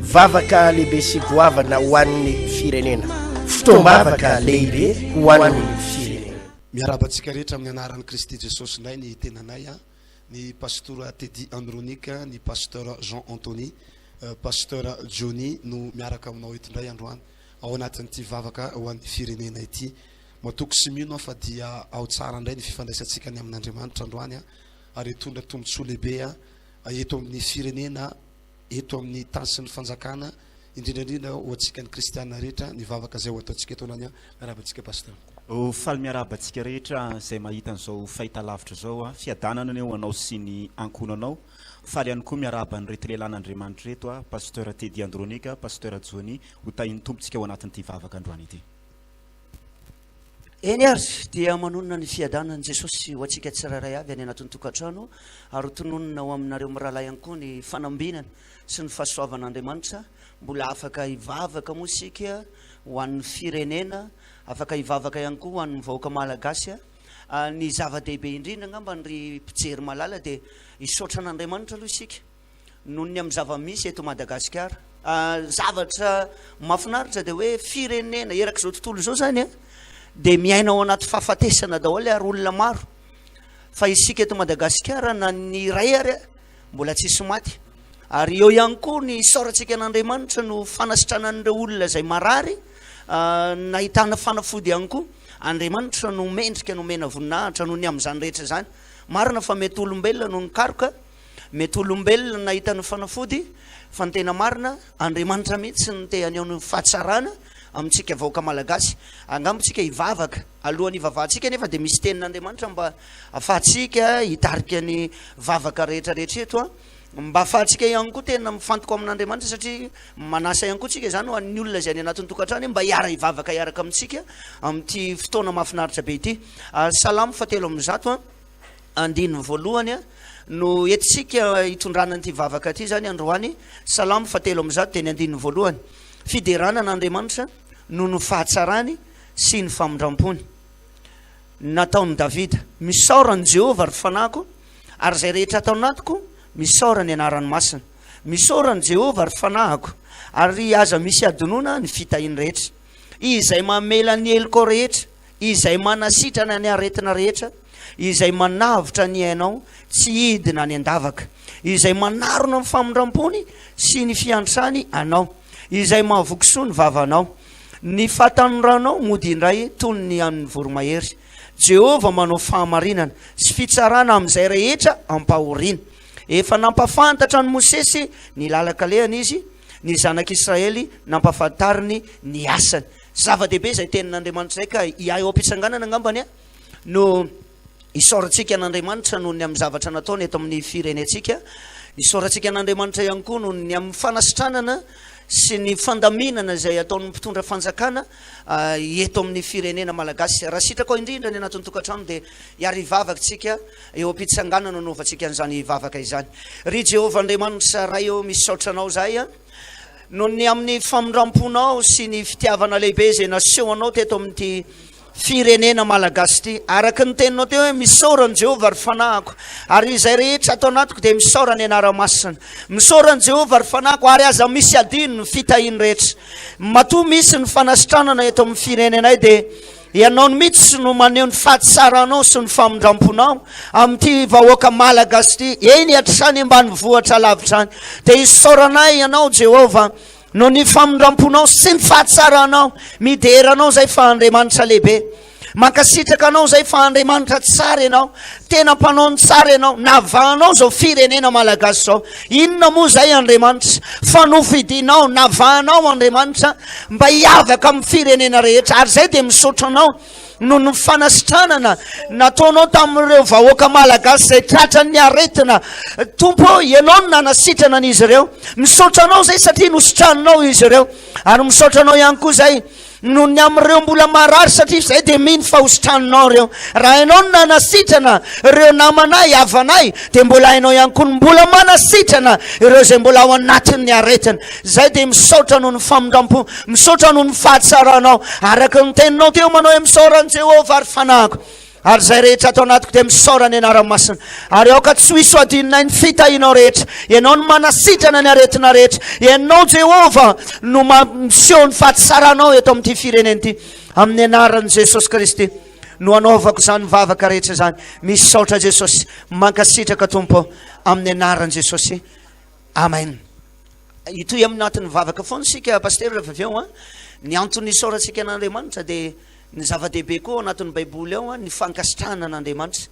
vavaka lehibe sy goavana ho an'ny firenena fotoam-bavaka lehibe ho an'ny firenena. Miarabantsika rehetra amin'ny anaran'i Kristy Jesosy indray ny tenanay ny pasteur Teddy Andronique, ny pasteur Jean Anthony, pasteur Johnny no miaraka aminao eto indray androany ao anatin'ity vavaka ho an'ny firenena ity. Matoko sy mino fa dia ao tsara indray ny fifandraisantsika ny amin'Andriamanitra androany ary hitondra tombontsoa lehibe eto amin'ny firenena, eto amin'ny tany sy ny fanjakana, indrindra ho antsika ny kristiana rehetra ny vavaka izay ho ataontsika eto anany. Miarabantsika pasteur. Faly miarabantsika rehetra izay mahita an'izao fahitalavitra zao fiadanana ny ho anao sy ny ankonanao. Faly ihany koa miaraba ny reto lehilan'Andriamanitra reto pasteur Teddy Andronique, pasteur Johnny ho tahiny tombotsika ao anatin'ity vavaka androany ity. Eny ary dia manonona ny fiadanan'i Jesosy ho antsika tsirairay avy any anatin'ny tokantrano ary tononona ho aminareo mirahalahy ihany koa ny fanambinana sy ny fahasoavan'Andriamanitra. Mbola afaka hivavaka moa isika ho an'ny firenena, afaka hivavaka ihany koa ho an'ny vahoaka malagasy. Ny zava-dehibe indrindra angamba ny mpijery malala dia hisaotra an'Andriamanitra aloha isika noho ny amin'ny zava-misy eto Madagasikara. Zavatra mahafinaritra dia hoe firenena erak'izao tontolo izao zany dia miaina ao anaty fahafatesana daholo ary olona maro. Fa isika eto Madagasikara na ny ray ary mbola tsisy maty. Ary eo ihany koa ny saorantsika an'Andriamanitra no fanasitranan'ireo olona izay marary, nahitana fanafody ihany koa. Andriamanitra no mendrika no mena voninahitra no ny amin'izany rehetra zany. Marina fa mety olombelona no nikaroka, mety olombelona nahita ny fanafody, fa ny tena marina Andriamanitra mihitsy no te haneho ny fahatsarana amintsika vahoaka malagasy. Angambontsika hivavaka alohan'ny ivavahantsika nefa dia misy tenin'Andriamanitra mba afahantsika hitarika ny vavaka rehetrarehetra eto mba afahantsika ihany koa tena mifantoka amin'Andriamanitra, satria manasa ihany koa tsika zany ho an'ny olona izay any anatin'ny tokantrano mba hiara hivavaka hiaraka amintsika amin'ity fotoana mahafinaritra be ity. Salamo 7:1 andininy voalohany no entsika hitondrana an'ity vavaka ity zany androany. Salamo 7:1 teny andininy voalohany. Fiderana an'Andriamanitra no ny fahatsarany sy ny famindrampony. Nataon'i Davida, misaorany Jehova ary fanahiko, ary izay rehetra atao anatiko misaora ny anarany masina. Misaorany Jehova ary fanahiko, ary aza misy adonona ny fitahiny rehetra. Izay mamela ny heliko rehetra, izay manasitrana ny aretina rehetra, izay manavotra ny ainao tsy hidina ny andavaka, izay manarona ny famindrampony sy ny fiantrany anao, izay mahavokisoa ny vavanao, ny fatanoranao mody indray toy ny amin'ny voromahery. Jehova manao fahamarinana sy fitsarana amin'izay rehetra ampahoriana. Efa nampafantatra ny Mosesy ny lalakalehany izy, ny zanak'Israely nampafantariny ny asany. Zava-dehibe izay tenin'Andriamanitra izay ka iahy ao am-pitsanganana angambany no hisaorantsika an'Andriamanitra noho ny amin'ny zavatra nataony eto amin'ny firenentsika. Hisaorantsika an'Andriamanitra ihany koa noho ny amin'ny fanasitranana sy ny fandaminana izay ataon'ny mpitondra fanjakana eto amin'ny firenena malagasy. Raha sitraka ao indrindra ny anatin'ny tokantrano dia hiary hivavaka tsika eo am-pitsanganana novantsika an'izany vavaka izany. Ry Jehova Andriamanitra ray eo misaotranao zay noho ny amin'ny famindramponao sy ny fitiavana lehibe izay nasehonao teto amin'ity firenena malagasy ity. Araka ny teninao teo hoe misaorany Jehova ary fanahiko, ary izay rehetra atao anatiko dia misaora ny anara-masina. Misaorany Jehova ary fanahiko, ary aza misy adino ny fitahiny rehetra. Matoa misy ny fanasitranana eto amin'ny firenenay dia ianao mihitsy no maneho ny fahatsaranao sy ny famindramponao amin'ity vahoaka malagasy ity. Eny hatrany ambany vohatra lavitra any dia hisaoranay ianao Jehova no ny famindramponao sy ny fahatsaranao. Mideranao zay fa Andriamanitra lehibe, mankasitraka anao zay fa Andriamanitra tsara ianao, tena mpanao ny tsara ianao, navahanao zao firenena malagasy zao. Inona moa zay Andriamanitra? Fanofidinao, navahanao Andriamanitra mba hiavaka amin'ny firenena rehetra, ary zay dia misaotranao no ny fanasitranana nataonao tamin'ireo vahoaka malagasy izay tratran'ny aretina. Tompo, ianao no nanasitrana an'izy ireo. Misaotranao zay satria nositranonao izy ireo, ary misaotranao ihany koa zay noho ny amin'ireo mbola marary, satria zay dia mino fa hositranonao ireo. Raha ianao no nanasitrana ireo namanay, havanay, dia mbola hainao ihany koa mbola manasitrana ireo izay mbola ao anatin'ny aretina. Zay dia misaotra noho ny famindrampo, misaotra noho ny fahatsaranao. Araka ny teninao teo manao hoe misaorany Jehova ary fanahiko, ary zay rehetra atao anatiko dia misaorany anara-masina ary aoka tsy ho iso adinina ny fitahinao rehetra ianao no manasitrana ny aretina rehetra ianao Jehova no miseho ny fahatsisaranao eto amin'ity firenena ity amin'ny anaran'i Jesosy Kristy no anaovako zany vavaka rehetra zany misy saotra Jesosy mankasitraka tompo amin'ny anaran'i Jesosy amen. Itoy amin'ny natin'ny vavaka foana sika paster rehefa avy eo ny antony isaorantsika an'Andriamanitra dia ny zava-dehibe koa anatin'ny baiboly ao ny fankasitrahana an'Andriamanitra.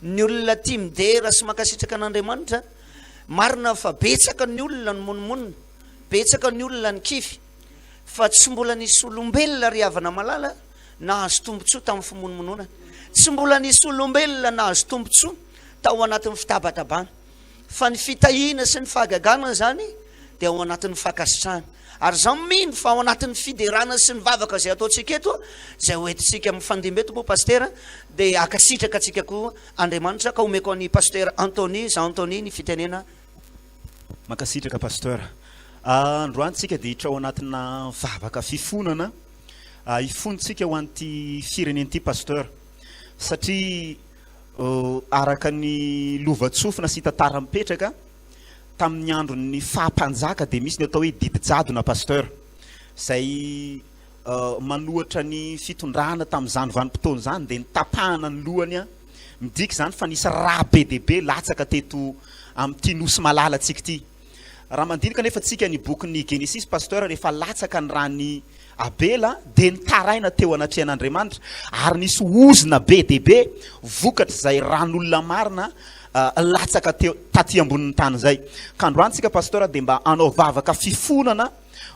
Ny olona tia midera sy mankasitraka an'Andriamanitra marina fa betsaka ny olona ny monomonina, betsaka ny olona ny kify, fa tsy mbola nisy olombelona ry havana malala nahazo tombontsoa tamin'ny fimonomonona, tsy mbola nisy olombelona nahazo tombontsoa tao anatin'ny fitabatabana, fa ny fitahiana sy ny fahagagana zany dia ao anatin'ny fankasitrahana. Ary zao mino fa ao anatin'ny fiderana sy ny vavaka zay ataontsika eto zay hoentintsika mifandimby eto moa pastera dia akasitraka atsika koa Andriamanitra ka omeko an'ny paster Antony Jean Antony ny fitenena. Makasitraka pasteur. Androantsika dia hitra ao anatina vavaka fifonana ifontsika ho an'ity firenen'ity pasteur satria araka ny lovatsofina sy tantara mipetraka tamin'ny andron'ny fahampanjaka dia misy ny atao hoe didijadona pasteur zay manohatra ny fitondrana tamin'izany vanim-potoana zany dia nitapahana ny lohany midika zany fa nisy raha be dehibe latsaka teto amin'ity nosy malala antsika ity. Raha mandinika nefa tsika ny bokin'ny Genesis pasteur rehefa latsaka ny rany Abela dia nitaraina teo anatrehan'Andriamanitra ary nisy ozona be dehibe vokatra zay ran'olona marina latsaka teo taty ambonin'ny tany zay. Ka androantsika pasteur dia mba anao vavaka fifonana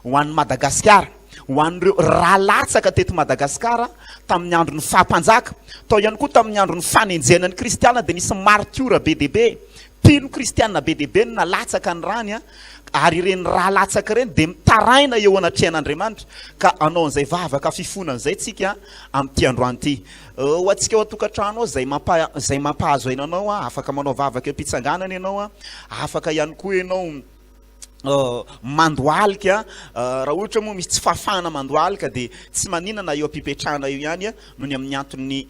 ho an'ny Madagasikara, ho an'ireo raha latsaka teto Madagasikara tamin'ny andron'ny fahampanjaka, tao ihany koa tamin'ny andron'ny fanenjenan'ny kristiana dia nisy martiora be dehibe, mpino kristiana be dehibe no nalatsaka ny rany ary ireny raha latsaka ireny dia mitaraina eo anatrehan'Andriamanitra. Ka anao an'izay vavaka fifonana zay tsika amin'ity androany ity. Ho antsika ao an-tokantrano ao zay mampahazo aina anao afaka manao vavaka am-pitsanganana ianao afaka ihany koa ianao mandoalika raha ohatra moa misy tsy fahafahana mandoalika dia tsy maninana eo ampipetrahana io ihany noho ny amin'ny antony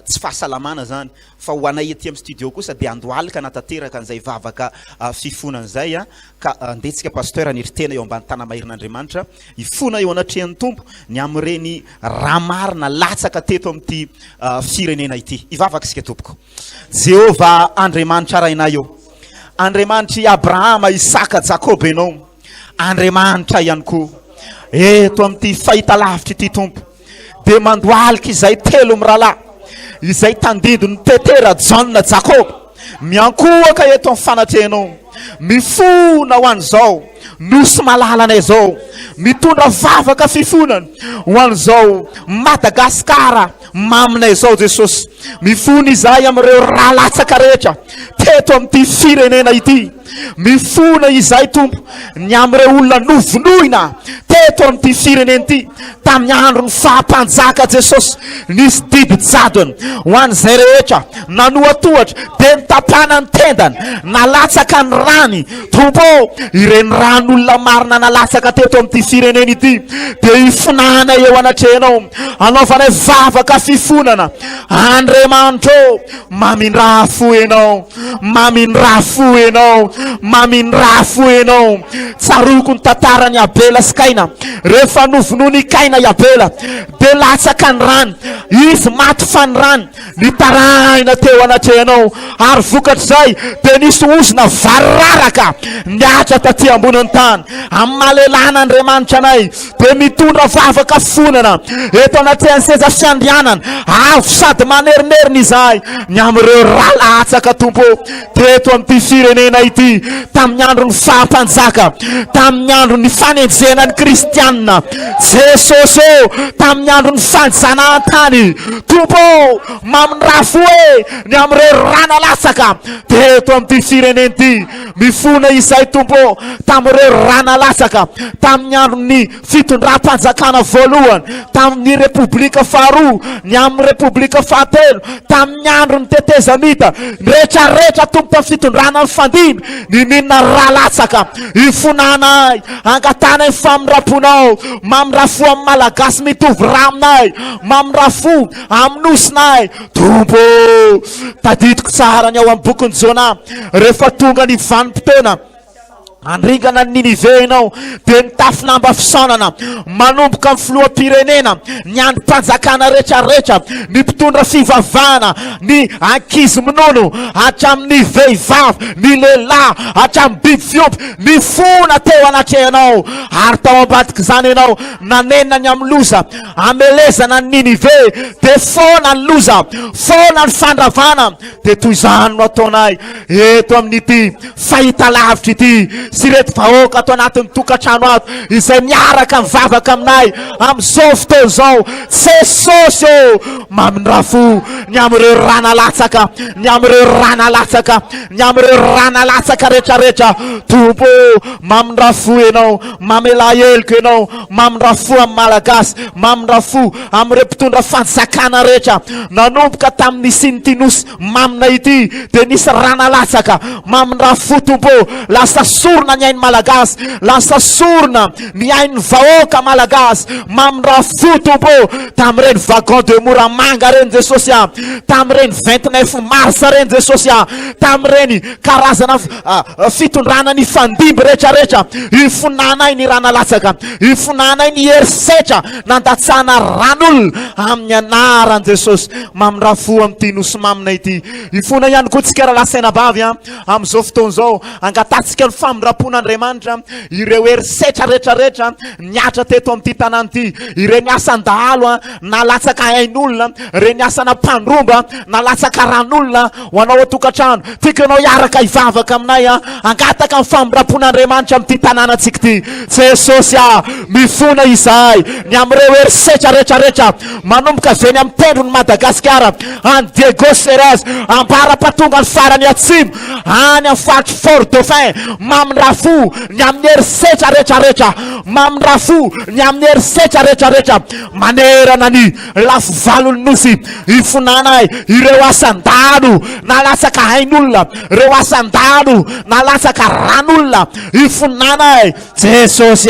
tsy fahasalamana zany, fa ho anay ety amin'ny studio kosa dia andoalika natateraka an'izay vavaka fifonana zay ka andetsika pasteur ny ritena eo ambany tana mahirin'Andriamanitra ifona eo anatrehan'ny tompo ny amin'ireny raha marina latsaka teto amin'ity firenena ity. Ivavaka isika tompoko. Jehova Andriamanitra rainay eo, Andriamanitra Abrahama, Isaka, Jakoba ianao, Andriamanitra ihany koa eto amin'ity fahitalavitra ity tompo dia mandoalika izay telo mirahalahy izay tandidony Petera, John, Jakoba miankohaka eto amin'ny fanatrehanao, mifona ho an'izao nosy malalanay zao, mitondra vavaka fifonana ho an'izao Madagasikara maminay zao Jesosy, mifona izahay amin'ireo raha latsaka rehetra teto amin'ity firenena ity, mifona izahay tompo ny amin'ireo olona novonoina teto amin'ity firenena ity tamin'ny andro ny fahampanjaka Jesosy nisy didijadona ho an'izay rehetra nanoatohatra dia nitapana ny tendany nalatsaka ny rany tompo ireny ran'olona marina nalatsaka teto amin'ity firenena ity dia ifonana eo anatrehanao anaovanay vavaka fifonana. Andriamanitra mamindraha fo ianao, mamindraha fo ianao, mamindraha fo ianao. Tsaroko ny tantarany Abela sy Kaina rehefa novonony Kaina i Abela dia latsaka ny rany, izy maty fa ny rany nitaraina teo anatrehanao ary vokatra zay dia nisy ozona vararaka niatra taty amboniny tany amin'ny mahalelan'Andriamanitra anay dia mitondra vavaka fonana eto anatrehan'ny seza fiandrianana avo sady manerinerina izahay ny amin'ireo raha latsaka tompo teto amin'ity firenena ity tamin'ny andron'ny fahampanjaka, tamin'ny andron'ny fanenjenan'ny kristianina Jesosy tamin'ny andron'ny fanjanahantany tompo mamindraha fo ny amin'ireo raha nalatsaka teto amin'ity firenena ity, mifona izahay tompo tamin'ireo raha nalatsaka tamin'ny andron'ny fitondra raha-mpanjakana voalohany tamin'ny repoblika faharoa ny amin'ny repoblika fahatelo tamin'ny andro ny tetezamita rehetrarehetra tompo tamin'ny fitondrana ny fandimy ny minina ralatsaka ifonanay angatana ny famiraponao mamirafo amin'ny malagasy mitovy raha aminay mamirafo amin'osinay tompo tadidiko tsara ny ao amin'ny bokiny Jona rehefa tonga ny vanim-potoana andringana ny Ninive ianao dia nitafinamba fisaonana manomboka amin'ny filoham-pirenena ny androm-panjakana rehetrarehetra ny mpitondra fivavahana ny ankizy minono hatramin'ny vehivavy ny lehilahy hatramin'ny biby fiompy ny fona teo anatrehanao ary tao ambadika izany ianao nanenina ny amin'ny loza amelezana ny Ninive dia foana ny loza foana ny fandravana dia toy izany no ataonay eto amin'ity fahitalavitra ity sy reto vahoaka ato anatin'ny tokantrano ato izay miaraka mivavaka aminay amin'izao fotoana izao Jesosy mamindrafo ny amin'ireo ranalatsaka ny amin'ireo ranalatsaka ny amin'ireo ranalatsaka rehetrarehetra tompo mamindrafo ianao mamela heloka ianao mamindrafo amin'ny malagasy mamindrafo amin'ireo mpitondra fanjakana rehetra nanomboka tamin'ny Sintinosy mamina ity dia nisy ranalatsaka mamindrafo tompo lasa sorona ny ain'ny malagasy lasa sorona ny ain'ny vahoaka malagasy mamindrafo tompo tamin'ireny wagon de Moramanga reny Jesosy tamin'ireny 29 mars reny Jesosy tamin'ireny karazana fitondrana ny fandimby rehetrarehetra ifonanay ny ranalatsaka ifonanay ny herisetra nandatsana ran'olona amin'ny anaran Jesosy mamindrafo amin'ity nosy mamina ity ifona ihany koa tsika rahalasaina bavy amin'izao fotoana izao angatatsika ny famindrapon'Andriamanitra ireo herisetra rehetrarehetra niatra teto amin'ity tanàna ity ireny asan-dahalo nalatsaka ain'olona ireny asana mpandromba nalatsaka ran'olona ho anao atokantrano tikanao hiaraka hivavaka aminay angataka ny famindrapon'Andriamanitra amin'ity tanàna antsika ity Jesosy mifona izahay ny amin'ireo herisetra rehetrarehetra manomboka veny amin'ny tendrony Madagasikara any Diego Seras ambara-patonga ny farany atsimo any amin'ny faritry Fort Dauphin mamindrafo ny amin'ny herisetra rehetrarehetra mamindrafo ny amin'ny herisetra rehetrarehetra manerana ny lafo valony nosy ifonanay ireo asan-dalo nalatsaka hain'olona ireo asan-dalo nalatsaka ran'olona ifonanay Jesosy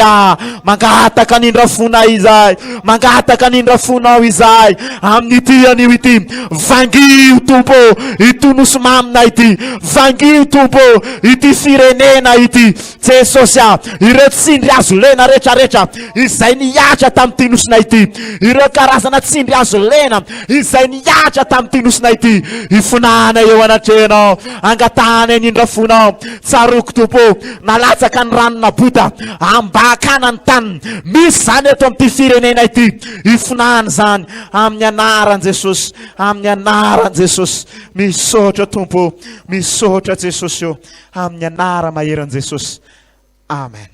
mangataka nindrafonay izahay mangataka nindrafonao izahay amin'ity anio ity vangio tompo ity nosy mamina ity vangio tompo ity firenena ity Jesosy ireo tsindry azo lena rehetrarehetra izay niatra tamin'ity nosina ity ireo karazana tsindry azo lena izay niatra tamin'ity nosina ity ifonana eo anatrehanao angatana nindrafonao tsaroko tompo nalatsaka ny ranona bota ambakana ny taniny misy zany eto amin'ity firenena ity ifonana zany amin'ny anaran Jesosy amin'ny anaran Jesosy misotra tompo misotra Jesosy eo amin'ny anara maheran Jesosy amen.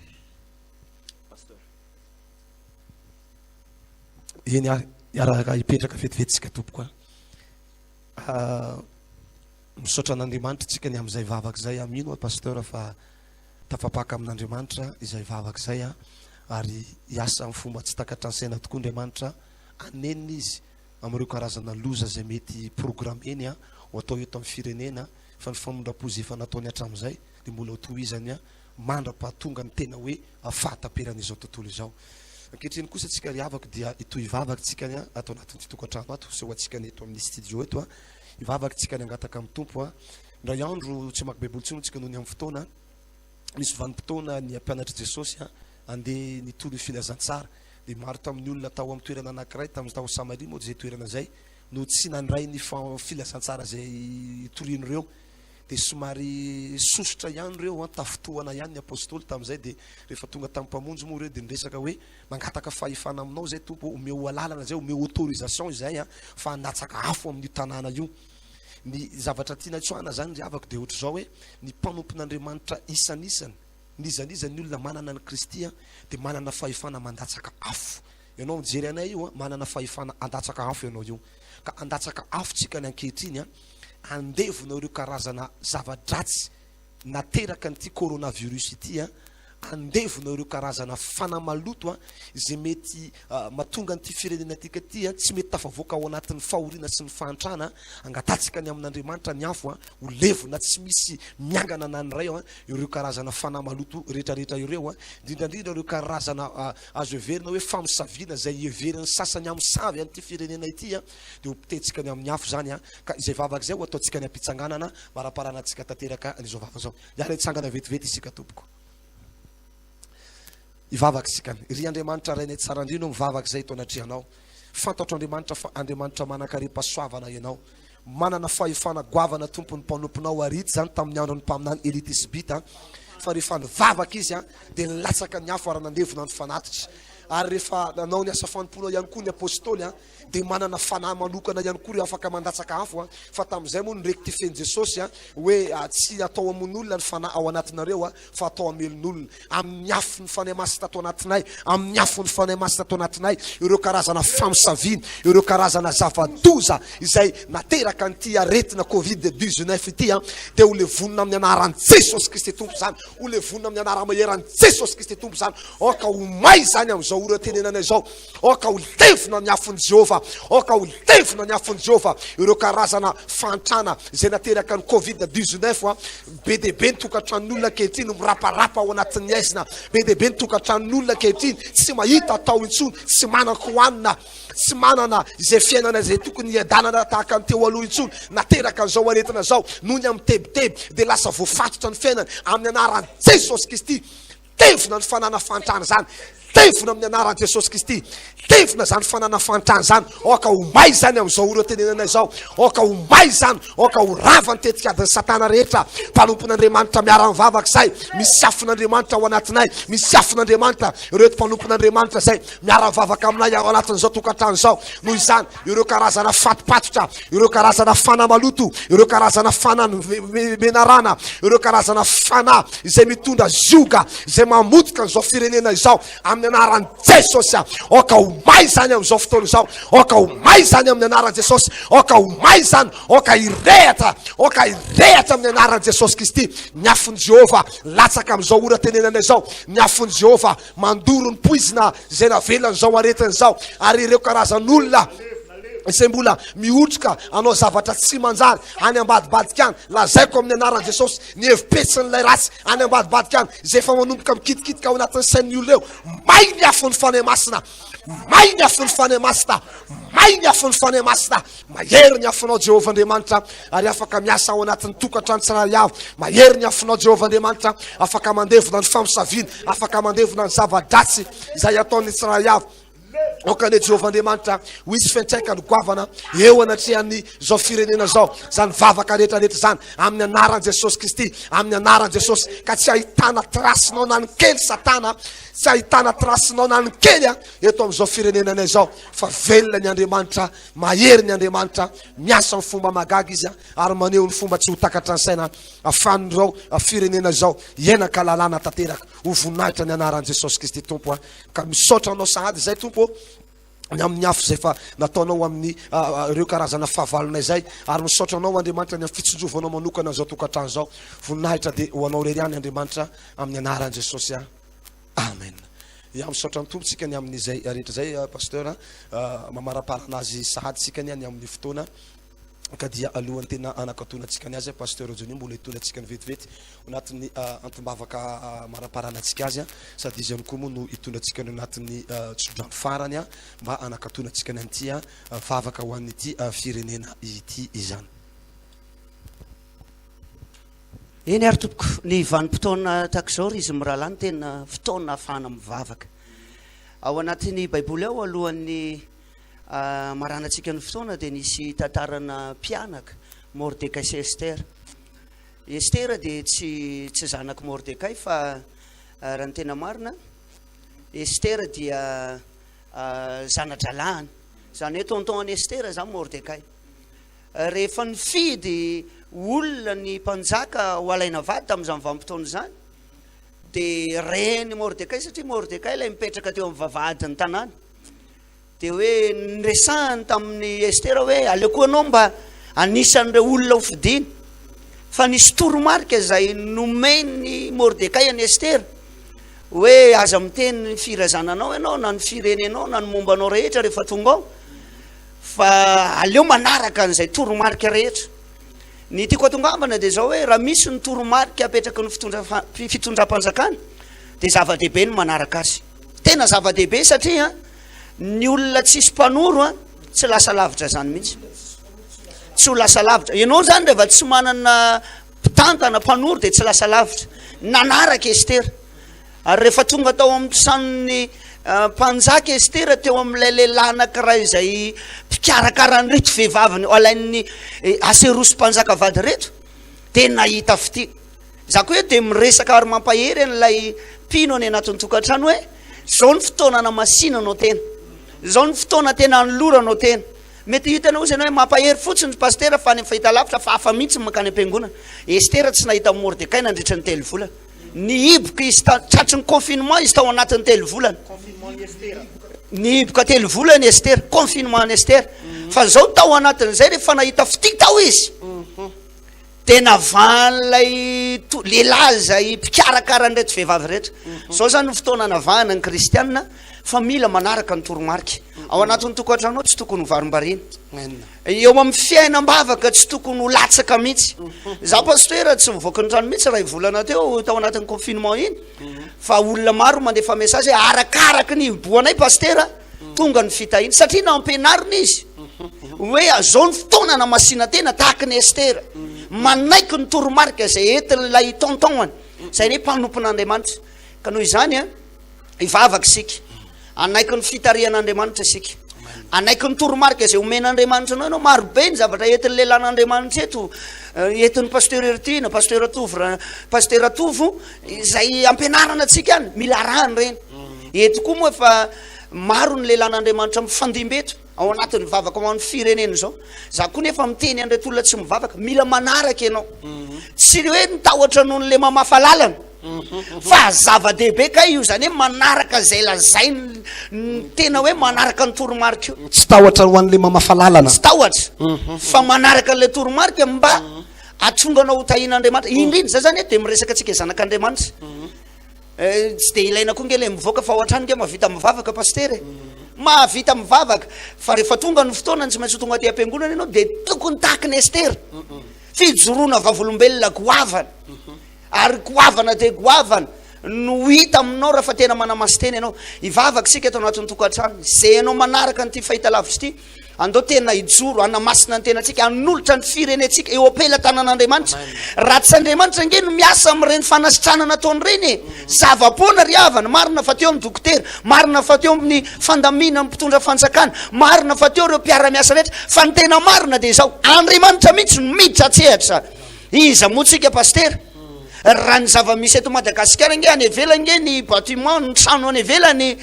Eny iaraka hipetraka vetivetsika tompoko misaotra an'Andriamanitra tsika ny amin'izay vavaka izay amino pasteur fa tafapaka amin'Andriamanitra izay vavaka izay ary hiasa amin'ny fomba tsy takatra ansaina tokoa Andriamanitra anenina izy amin'ireo karazana loza izay mety programmeny ho atao eto amin'ny firenena fa ny famondrapozy efa nataony hatramin'izay dia mbola ho tohizany mandra-pahatonga ny tena hoe fahataperan'izao tontolo izao. Ankehitriny kosa tsika ry havaka dia ito hivavaka tsika atao anatin'ny tokantrano ato sy ho atsika eto amin'ny studio eto hivavaka tsika ny angataka amin'ny tompo ndray andro tsy maka baiboly tsino tsika noho ny amin'ny fotoana misy vanim-potoana ny ampianatra Jesosy andeha nitolo ny filazantsara dia maro tamin'ny olona tao amin'ny toerana anankiray tamin'ny tao Samaria moa zay toerana zay no tsy nandray ny filazantsara zay torin'ireo dia somary sosotra ihany ireo tafotoana ihany ny apôstôly tamin'izay dia rehefa tonga tamin'ny mpamonjy moa ireo dia niresaka hoe mangataka fahefana aminao zay tompo omeo alalana zay omeo autorisation izay fa handatsaka afo amin'io tanàna io ny zavatra tiana tsoana zany ry havako dia ohatra zao hoe ny mpanompon'Andriamanitra isan'isany nizanizany olona manana ny Kristy dia manana fahefana mandatsaka afo ianao mijery anay io manana fahefana andatsaka afo ianao io ka andatsaka afo tsika ny ankehitriny andevona ireo karazana zava-dratsy nateraka nyity coronavirus ity andevona ireo karazana fanamaloto izay mety mahatonga nyity firenena tika ty tsy mety tafavoaka ao anatin'ny fahoriana sy ny fahantrana angatatsika ny amin'Andriamanitra ny afo ho levona tsy misy miangana nanyray ireo karazana fanamaloto rehetrarehetra ireo indrindrandrindra ireo karazana azo everina hoe famosaviana zay everiny sasany amin'ny savy an'ity firenena ity dia ho pitetsika ny amin'ny afo zany ka izay vavaka zay ho ataotsika ny ampitsanganana maraparanatsika tanteraka an'izao vava zao iara itsangana vetivety isika tompoko ivavaka isika ry Andriamanitra rainay tsara indrindra mivavaka zay to anatrihanao fantatro Andriamanitra fa Andriamanitra manakaripasoavana ianao manana fahefana goavana tompony mpanomponao arity zany tamin'ny andro ny mpaminany Elitisibita fa rehefa nivavaka izy dia nilatsaka ny afo ary nandevona ny fanatitra ary rehefa nanao ny asa fanompoana ihany koa ny apôstôly dia manana fanahy manokana ihany koa ry afaka mandatsaka afo fa tamin'izay moa nyrektifeny Jesosy hoe tsy atao amin'olona ny fanahy ao anatinareo fa atao amelon'olona amin'ny afo ny fanahy masina tato anatinay amin'ny afo ny fanahy masina tato anatinay ireo karazana famosaviana ireo karazana zava-doza izay nateraka an'ity aretina Covid-19 ity dia ho levonina amin'ny anaran'i Jesosy Kristy tompo zany ho levonina amin'ny anara-maheran'i Jesosy Kristy tompo zany oka ho may zany amin'izao oran-tenenana izao oka ho levona ny afon'i Jehova oka ho levona ny afon'i Jehova ireo karazana fantrana izay nateraka ny Covid-19 be dia be ny tokantranon'olona ankehitriny miraparapa ao anatin'ny aizina be dia be ny tokantranon'olona ankehitriny tsy mahita atao intsony tsy manako-hoanina tsy manana izay fiainana izay tokony hiadanana tahaka ny teo aloha intsony nateraka an'izao aretina zao noho ny amin'ny tebiteby dia lasa voafatotra ny fiainana amin'ny anaran'i Jesosy Kristy tevona ny fanana fantrana zany tevona amin'ny anaran'i Jesosy Kristy tevona zany fanana fantrana zany oka ho may zany amin'izao oran-tenenana izao oka ho may zany oka ho rava ny tetikadin'ny satana rehetra mpanompon'Andriamanitra miara-mivavaka zay misy afon'Andriamanitra ao anatinay misy afon'Andriamanitra ireto mpanompon'Andriamanitra zay miara-mivavaka aminay ao anatin'izao tokantrano zao noho izany ireo karazana fatopatotra ireo karazana fanamaloto ireo karazana fanamenarana ireo karazana fanahy izay mitondra zioga izay mamotika n'izao firenena izao amin'ny anaran'i Jesosy oka ho may zany amin'izao fotoana izao oka ho may zany amin'ny anaran'i Jesosy oka ho may zany oka hirehatra amin'ny anaran'i Jesosy Kristy ny afon'i Jehova latsaka amin'izao oran-tenenana izao ny afon'i Jehova mandoro ny poizina izay navelona n'izao aretina izao ary ireo karazan'olona izay mbola mihotrika anao zavatra tsy manjary any ambadibadika any lazaiko amin'ny anaran'i Jesosy ny hevipetsin'ilay ratsy any ambadibadika any izay efa manomboka mikitikitra ao anatin'ny sain'ny olona eo may ny afon'ny fanahy masina may ny afon'ny fanahy masina may ny afon'ny fanahy masina mahery ny afonao Jehova Andriamanitra ary afaka miasa ao anatin'ny tokantrano tsirairay avy mahery ny afonao Jehova Andriamanitra afaka mandevona ny famosaviana afaka mandevona ny zava-dratsy izay ataon'ny tsirairay avy oka ne Jehova Andriamanitra ho isy fiantraikany goavana eo anatrehan'ny zao firenena zao zany vavaka rehetrarehetra zany amin'ny anaran'i Jesosy Kristy amin'ny anaran'i Jesosy ka tsy ahitana trasinao na ny kely satana tsy ahitana trasinao na ny kely eto amin'izao firenenanay zao fa velona ny Andriamanitra mahery ny Andriamanitra miasa ny fomba magaga izy ary maneho ny fomba tsy ho takatra ny saina afan'izao firenena zao hiainaka lalàna tanteraka ho voninahitra ny anaran'i Jesosy Kristy tompo ka misaotra anao sahady zay tompo ny amin'ny afo zay fa nataonao amin'ny ireo karazana fahavalonay zay ary misaotra anao Andriamanitra ny amin'ny fitsonjovanao manokana zao tokantrano zao voninahitra dia ho anao rery any Andriamanitra amin'ny anaran'i Jesosy amen ia misaotra ny tompotsika ny amin'izay rehetra zay pasteur mamarapara anazy sahadysika ny any amin'ny fotoana ka dia alohan'ny tena anakatonantsika ny azy pasteur Johnny mbola hitonantsika ny vetivety anatin'ny antombavaka maraparanantsika azy sady izy ihany koa moa no hitonantsika ny anatin'ny tsodrano farany mba anakatonantsika ny an'ity vavaka ho an'ity firenena ity izany eny ary tompoko ny vanim-potoana tak'izao ry izy mirahalahy ny tena fotoana ahafahana mivavaka ao anatin'ny baiboly ao alohan'ny maranantsika ny fotoana dia nisy tantarana mpianaka Mordecai sy Estera. Estera dia tsy zanaky Mordecai fa raha ny tena marina Estera dia zana-dralahany zany hoe tonton'ny Estera zany Mordecai rehefa nifidy olona ny mpanjaka ho alaina vady tamin'izany vanim-potoana zany dia reny Mordecai satria Mordecai ilay mipetraka teo amin'ny vavahadiny tanàna dia hoe niresahany tamin'ny Estera hoe aleoko anao mba anisan'ireo olona ho fidiana fa nisy toromarika izay nomeny Mordecai any Estera hoe aza miteny firazananao ianao na ny firenenao na ny mombanao rehetra rehefa tonga ao fa aleo manaraka n'izay toromarika rehetra. Ny tiako atongambana dia zao hoe raha misy ny toromarika apetraky ny fitondram-panjakana dia zava-dehibe ny manaraka azy, tena zava-dehibe satria ny olona tsisy mpanoro a tsy lasa lavitra zany mihitsy, tsy ho lasa lavitra. Ianao zany rehefa tsy manana mpitantana mpanoro dia tsy lasa lavitra. Nanaraka Estera ary rehefa tonga tao amin'ny san'ny mpanjaka Estera teo amin'ilay lehilahy anankiray izay mpikarakara ny reto vehivaviny alain'ny aserosy-mpanjaka vady reto dia nahita fity. Za koa hoe dia miresaka ary mampahery an'ilay mpino any anatin'ny tokantrano hoe zao ny fotoana na masinanao tena, zao ny fotoana tena noloranao tena. Mety hitanao izy ianao hoe mampahery fotsiny pastera fa any fahita lavitra fa hafa mihitsy makany am-piangonana. Estera tsy nahita Mordecai nandritra ny 3 volana. Ny iboka izy tratry ny confinement izy tao anatin'ny 3 volana. Ny iboka 3 volana Estera, confinement ny Estera. Fa zao tao anatin'izay rehefa nahita fity tao izy dia navahan'ilay lehilahy zay mpikarakara nreto vehivavy rehetra. Zao zany ny fotoana navahana ny kristianina fa mila manaraka ny toromarika. Ao anatin'ny tokantranao tsy tokony ho varim-bariana. Eo amin'ny fiainam-bavaka tsy tokony ho latsaka mihitsy. Za pastera tsy mivoaka ny trano mihitsy raha volana teo tao anatin'ny confinement iny. Fa olona maro mandefa mesazy arakaraky ny boanay pastera tonga ny fitahiny satria nampianarina izy hoe zao ny fotoana na masina tena tahaka ny Estera manaiky ny toromarika zay entin'ilay tontonany zay hoe mpanompon'Andriamanitra. Ka noho izany a ivavaka isika anaiky ny fitarihan'Andriamanitra isika, anaiky ny toromarika zay omen'Andriamanitra anao. Ianao marobe ny zavatra entin'ny lehilahin'Andriamanitra eto, entin'ny pasteur Ertina, pasteur Atovo, pasteur Atovo izay ampianarana atsika any mila rahany reny. Eto koa moa efa maro ny lehilahin'Andriamanitra mifandimbeto ao anatin'ny vavaka ho an'ny firenena zao. Za koa nefa miteny an'ireto olona tsy mivavaka mila manaraka ianao, tsy hoe nitahotra noho n'le mamafa lalana fa zava-dehibe ka io zany hoe manaraka zay lazay ny tena hoe manaraka ny toromarika io. Tsy tahotra ho an'le mamafa lalana, tsy tahotra fa manaraka an'le toromarika mba atonganao ho tahin'Andriamanitra. Indrindra za zany hoe dia miresaka antsika zanak'Andriamanitra tsy dia ilaina koa nge le mivoaka fa ao an-trano nge mahavita mivavaka pastera mahavita mivavaka fa rehefa tonga ny fotoana tsy maintsy tonga aty am-piangonana ianao dia tokony tahaka ny Estera, fijoroana vavolombelona goavana ary goavana dia goavana no hita aminao raha fa tena manamasy tena ianao. Ivavaka isika eto anatin'ny tokantrano zay ianao manaraka nyty fahita lavitra ity andao tena hijoro anamasina ny tenantsika, hanolotra ny firenentsika eo am-pelan-tanan'Andriamanitra. Raha tsy Andriamanitra nge no miasa amin'ireny fanasitranana ataony reny zava-poana ry havana. Marina fa teo amin'ny dokotera, marina fa teo amin'ny fandamina mpitondra fanjakana, marina fa teo ireo mpiara-miasa rehetra, fa ny tena marina dia zao Andriamanitra mihitsy no miditra atsehatra. Iza moa tsika pastera raha ny zava-misy eto Madagasikara nge any ivelany nge ny bâtiment ny trano any ivelany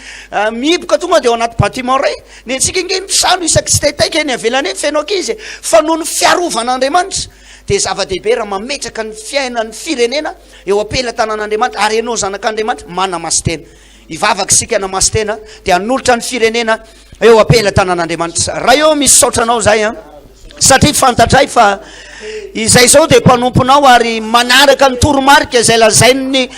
mihiboka tonga dia ao anaty bâtiment ray ny antsika nge ny trano isaky sy taitaika ny ivelany fenao akizy fa noho ny fiarovan'Andriamanitra dia zava-dehibe raha mametraka ny fiainan'ny firenena eo am-pelan-tanan'Andriamanitra ary ianao zanak'Andriamanitra manamasy tena. Ivavaka isika namasy tena dia hanolotra ny firenena eo am-pelan-tanan'Andriamanitra. Raha eo misy saotranao zay satria fantatray fa izay zao dia mpanomponao ary manaraka ny toromarika zay lazain'ny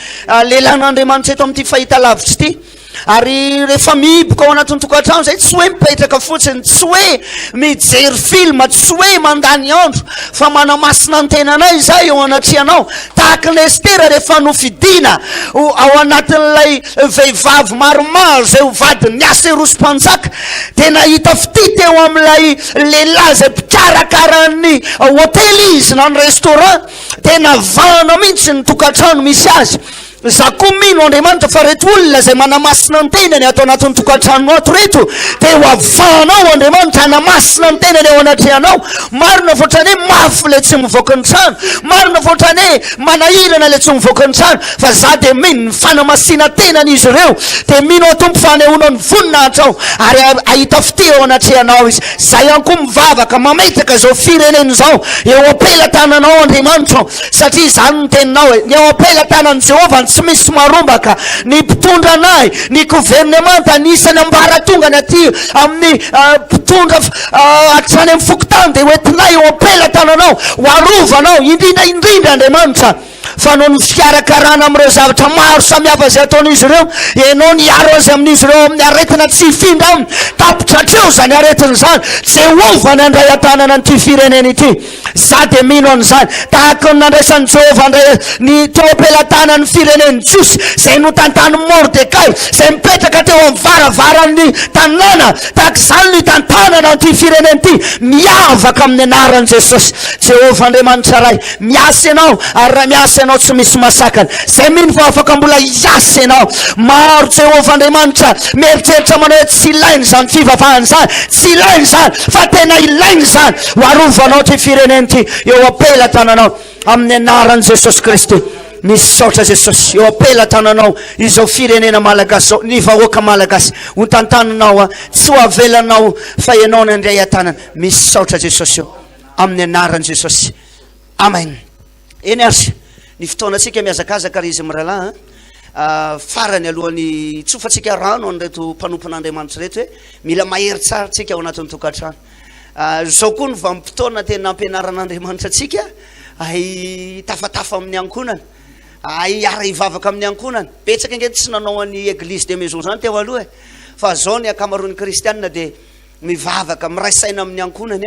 lehilahin'Andriamanitra eto amin'ity fahita lavitra ity. Ary rehefa mihiboka ao anatin'ny tokantrano zay tsy hoe mipetraka fotsiny, tsy hoe mijery film, tsy hoe mandany andro fa manamasina ny tenanay zay eo anatrehanao tahaka ny Estera rehefa nofidina ao anatin'ilay vehivavy maromaro zay ho vadiny ny aserosy-mpanjaka dia nahita fity teo amin'ilay lehilahy zay mpikarakara ny hotely izy na ny restaurant dia navahana mihitsy ny tokantrano misy azy. Za koa mino Andriamanitra fa reto olona zay manamasina ny tenany atao anatin'ny tokantrano ato reto dia ho avahanao Andriamanitra hanamasina ny tenany ao anatrehanao. Marina fotrany hoe mafy le tsy mivoaka ny trano, marina fotrany hoe manahirana le tsy mivoaka ny trano, fa za dia mino ny fanamasina tenany izy ireo dia mino atompo fanehoana ny voninahitra ao ary ahita fity ao anatrehanao izy. Za ihany koa mivavaka mametraka zao firenena zao eo am-pelan-tananao Andriamanitra satria izany ny teninao hoe eo am-pelan-tanan' Jehovah tsy misy marombaka. Ny mpitondra anay, ny gouvernemanta anisany ambaratonga ny aty amin'ny mpitondra hatrany amin'ny fokotany dia hoentinay eo am-pelan-tananao ho arovanao indrindra Andriamanitra fa no ny fikarakarana amin'ireo zavatra maro samihafa zay ataon'izy ireo ianao niaro azy amin'izy ireo amin'ny aretina tsy hifindra tapotratreo zany aretina zany Jehova nandray an-tanana nyity firenena ity za de mino an'izany tahaka ny nandraisan'i Jehova ny teo ampelantanany fireneny Jiosy zay no tantany Mordekay zay mipetraka teo amin'ny varavaran'ny tanàna tahaka izany ny tantanana nyity firenena ity miavaka amin'ny anaran'i Jesosy. Jehova Andriamanitra ray miasa ianao ary raha miasa ianao tsy misy masakana zay mino fa afaka mbola hiasa ianao maro. Jehova Andriamanitra mieritreritra manao hoe tsy ilainy zany fivavahany zany tsy ilainy zany fa tena ilainy zany hoarovanao ty firenena ty eo apela tananao amin'ny anaran'i Jesosy Kristy. Misaotra Jesosy eo apela tananao izao firenena malagasy zao ny vahoaka malagasy ho tantananao tsy ho avelanao fa ianao nandray an-tanana. Misaotra Jesosy eo amin'ny anaran'i Jesosy. Amen. Eny arsy ny fotoanantsika miazakazaka ry izy miralahy farany alohan'ny tsofatsika rano an'reto mpanompon'Andriamanitra reto hoe mila mahery tsara tsika ao anatin'ny tokantrano. Zao koa ny vanim-potoana tena ampianaran'Andriamanitra atsika ay tafatafa amin'ny ankonana ay ara hivavaka amin'ny ankonana. Betsaka nge tsy nanao an'ny église de maison zany teo aloha fa zao ny akamaroan'ny kristianina de mivavaka miraisaina amin'ny ankonany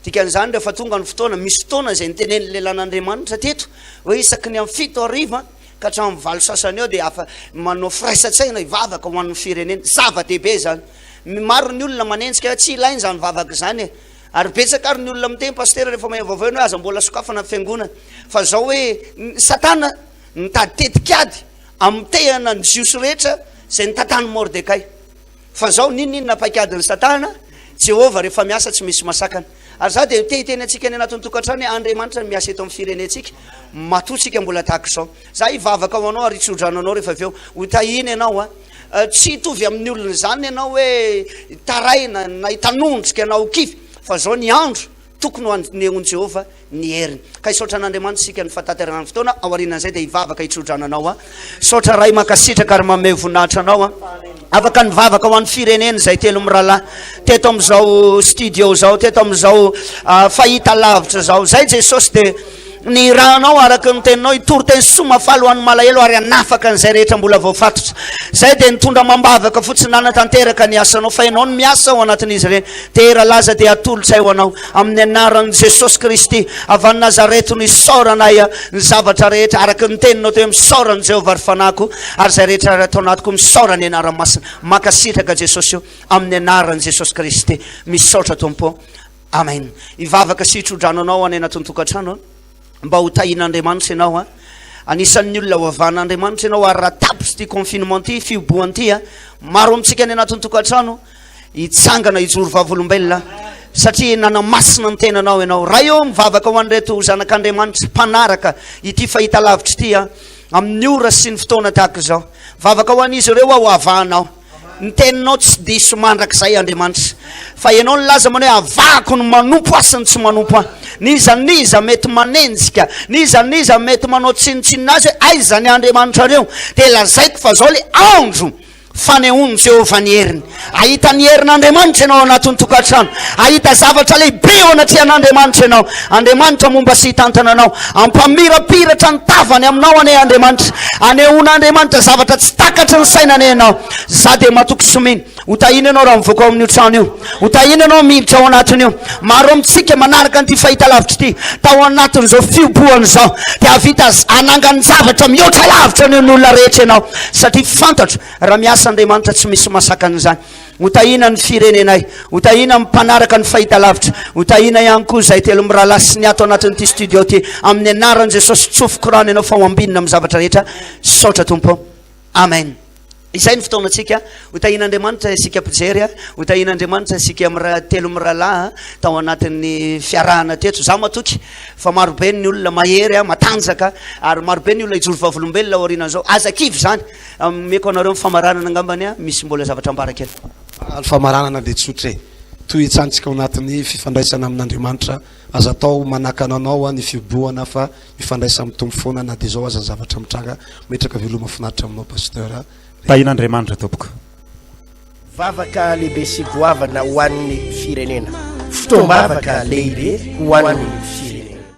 dikan'izany rehefa tonga ny fotoana misy fotoana zay niteneny lelan'Andriamanitra teto hoe isaky ny amin'ny 7 ariva ka hatramin'ny 8 sasany eo de afa manao firaisan-tsaina hivavaka ho an'ny firenena. Zava-dehibe zany. Maro ny olona manenjika tsy ilainy zany vavaka zany ary betsaka ary ny olona miteny pasteur rehefa mahavaovao hoe aza mbola sokafana fiangonana fa zao hoe satana nitady tetikady amin'ny tehana ny Jiosy rehetra zay nitantany Mordekay fa zao ninona paikadiny satana Jehova rehefa miasa tsy misy masakana. Ary za de tehiteny atsika ny anatin'ny tokantrano Andriamanitra miasa eto amin'ny firenetsika matotsika mbola tahaka zao. Za hivavaka ao anao ary hitsodrananao rehefa avy eo ho tahiny ianao tsy hitovy amin'ny olona zany ianao hoe taraina na hitanondrika ianao kify fa zao ny andro tokony ho anehon Jehova ny heriny. Ka hisaotra an'Andriamanitra sika ny fataterana ny fotoana aorianan'izay de hivavaka hitsodrananao saotra ray makasitraka ary manome voninahitra anao afaka nivavaka ho an'ny firenena zay telo miralahy teto am'izao studio zao teto am'izao fahita lavitra zao zay Jesosy de ny rahanao araky ny teninao hitory teny somafalo ho an'ny malahelo ary anafaka n'izay rehetra mbola voafatotra zay de nitondra mambavaka fotsiny nanatanteraka ny asanao fa ianao no miasa ao anatin'izy ireny tera laza de atolotsay ho anao amin'ny anaran'i Jesosy Kristy avy any Nazareto ny saoranay ny zavatra rehetra araky ny teninao teo misaorany Jehova ary fanako ary zay rehetra atao anatiko misaorany anara-masina makasitraka Jesosy io amin'ny anaran'i Jesosy Kristy. Misaotra Tompo. Amen. Hivavaka sy hitsodrananao any anatin'ny tokantrano mba ho tahin'Andriamanitra ianao anisan'ny olona hoavan'Andriamanitra ianao ary raha tapitsy ty confinement ty fiboboany ty maro amintsika any anatin'ny tokantrano hitsangana hijoro vavolombelona satria nanamasina ny tenanao ianao raha eo mivavaka ho an'reto zanak'Andriamanitra mpanaraka ity fahita lavitra ty amin'ny ora sy ny fotoana tahaka zao vavaka ho an'izy ireo ho avahanao ny teninao tsy diso mandrak'izay Andriamanitra fa ianao ny laza manao hoe avako ny manompo asiny tsy manompo niza mety manenjika niza mety manao tsinitsinina azy hoe aiza ny Andriamanitra reo de lazaiko fa zao le andro fanehoany Jehova ny heriny ahita ny herin'Andriamanitra ianao anatin'ny tokantrano ahita zavatra lehibe ao anatrihan'Andriamanitra ianao Andriamanitra momba sy hitantana anao ampamirapiratra ny tavany aminao ane Andriamanitra anehoan'Andriamanitra zavatra tsy takatry ny sainany ianao za de matoky sominy ho tahina ianao raha mivoaka ao amin'io trano io ho tahina ianao miditra ao anatiny io maro amintsika manaraka n'ity fahita lavitra ity tao anatin'izao fioboany zao de avita anangany zavatra mihoatra lavitra ny olona rehetra ianao satria fantatra raha miasa Andriamanitra tsy misy masakana zany. Ho tahina ny firenenay ho tahina mpanaraka ny fahita lavitra ho tahina ihany koa zay telo miralahy sy ny ato anatin'ity studio ty amin'ny anaran'i Jesosy tsofoko rano ianao fa ho ambinina amin'ny zavatra rehetra saotra Tompo. Amen. Izay ny fotoanantsika ho tahin'Andriamanitra isika mpijery ho tahin'Andriamanitra isika telo miralahy tao anatin'ny fiarahana teto za matoky fa marobe ny olona mahery matanjaka ary marobe ny olona hijoro vavolombelona aorianan'izao azakivy zany meko anareo mifamaranana angambany misy mbola zavatra ambarakely famaranana de tsotra toy hitsantsika ao anatin'ny fifandraisana amin'Andriamanitra aza atao manakana anao ny fiboana fa mifandraisa amin'ny tombo foana na de zao aza ny zavatra mitranga metraka veloma finaritra aminao pasteur tahin'Andriamanitra tompoko vavaka lehibe sy goavana ho an'ny firenena fotoam-bavaka lehibe ho an'ny